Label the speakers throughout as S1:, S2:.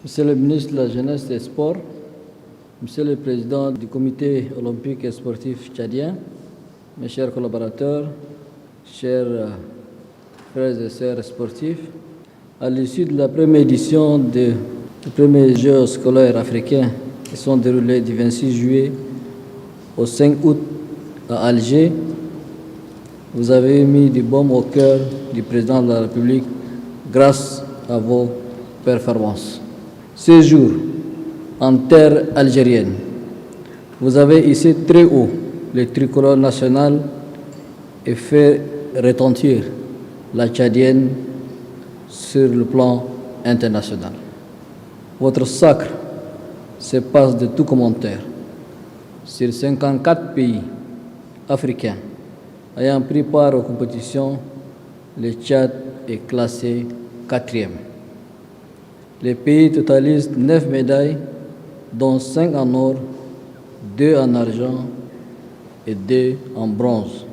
S1: Monsieur le ministre de la Jeunesse et des Sports, Monsieur le Président du Comité olympique et sportif tchadien, mes chers collaborateurs, chers frères et sœurs sportifs, à l'issue de la première édition des premiers Jeux scolaires africains qui sont déroulés du 26 juillet au 5 août à Alger, vous avez mis du baume au cœur du président de la République grâce à vos performances. Ce jour, en terre algérienne, vous avez hissé très haut le tricolore national et fait retentir la tchadienne sur le plan international. Votre sacre se passe de tout commentaire. Sur 54 pays africains ayant pris part aux compétitions, le Tchad est classé 4e. Les pays totalisent 9 médailles, dont 5 en or, 2 en argent et 2 en bronze.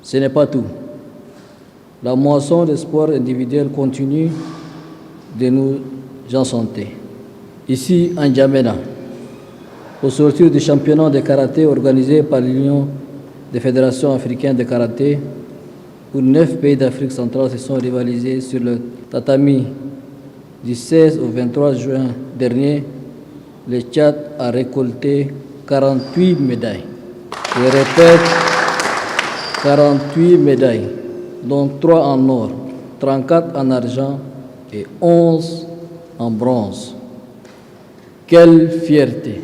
S1: Ce n'est pas tout. La moisson des sports individuels continue de nous enchanter. Ici, en N'Djamena, au sortir du championnat de karaté organisé par l'Union des fédérations africaines de karaté, où 9 pays d'Afrique centrale se sont rivalisés sur le tatami du 16 au 23 juin dernier, le Tchad a récolté 48 médailles. Je répète, 48 médailles, dont 3 en or, 34 en argent et 11 en bronze. Quelle fierté!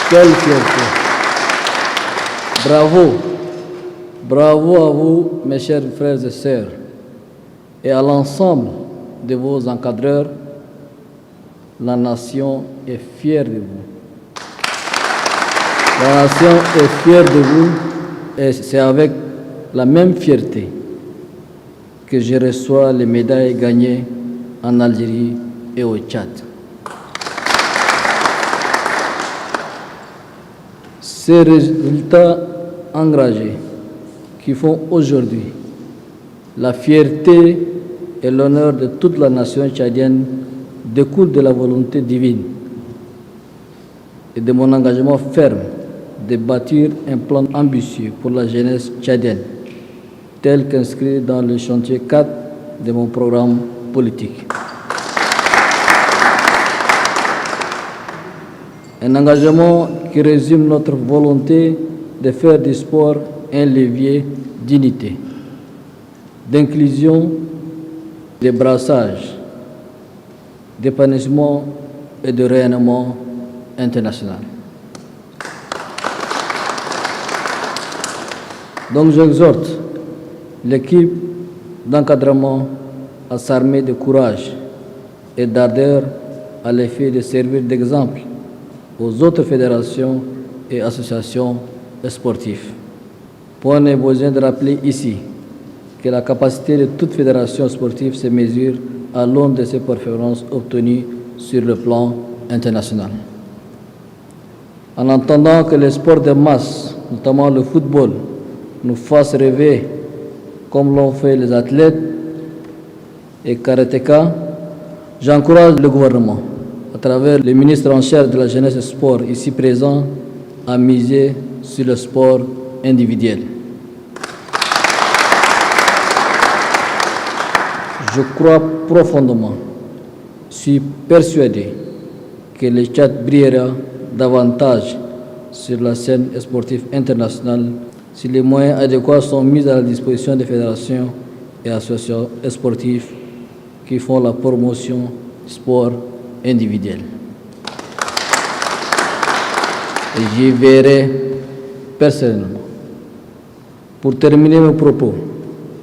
S1: Quelle fierté! Bravo! Bravo à vous, mes chers frères et sœurs, et à l'ensemble de vos encadreurs. La nation est fière de vous. La nation est fière de vous et c'est avec la même fierté que je reçois les médailles gagnées en Algérie et au Tchad. Ces résultats engagés qui font aujourd'hui la fierté et l'honneur de toute la nation tchadienne découlent de la volonté divine et de mon engagement ferme de bâtir un plan ambitieux pour la jeunesse tchadienne, tel qu'inscrit dans le chantier 4 de mon programme politique. Un engagement qui résume notre volonté de faire du sport un levier d'unité, d'inclusion, de brassage, d'épanouissement et de rayonnement international. Donc j'exhorte l'équipe d'encadrement à s'armer de courage et d'ardeur à l'effet de servir d'exemple aux autres fédérations et associations sportives. Point n'est besoin de rappeler ici que la capacité de toute fédération sportive se mesure à l'aune de ses performances obtenues sur le plan international. En attendant que les sports de masse, notamment le football, nous fassent rêver comme l'ont fait les athlètes et karatékas, j'encourage le gouvernement, à travers le ministre en charge de la jeunesse et du sport ici présent, à miser sur le sport individuel. Je crois profondément, je suis persuadé que le Tchad brillera davantage sur la scène sportive internationale si les moyens adéquats sont mis à la disposition des fédérations et associations sportives qui font la promotion du sport individuel. Et j'y verrai personnellement. Pour terminer mes propos,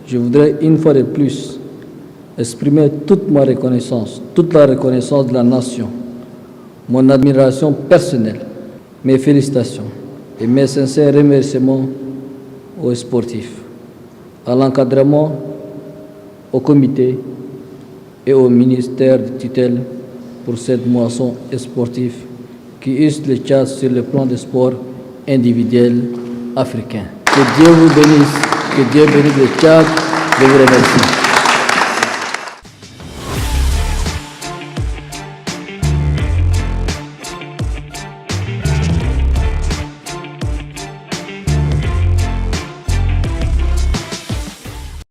S1: je voudrais une fois de plus exprimer toute ma reconnaissance, toute la reconnaissance de la nation, mon admiration personnelle, mes félicitations et mes sincères remerciements aux sportifs, à l'encadrement, au comité et au ministère de tutelle pour cette moisson sportive qui hisse le Tchad sur le plan du sport individuel africain. Que Dieu vous bénisse, que Dieu bénisse le Tchad. Je vous remercie.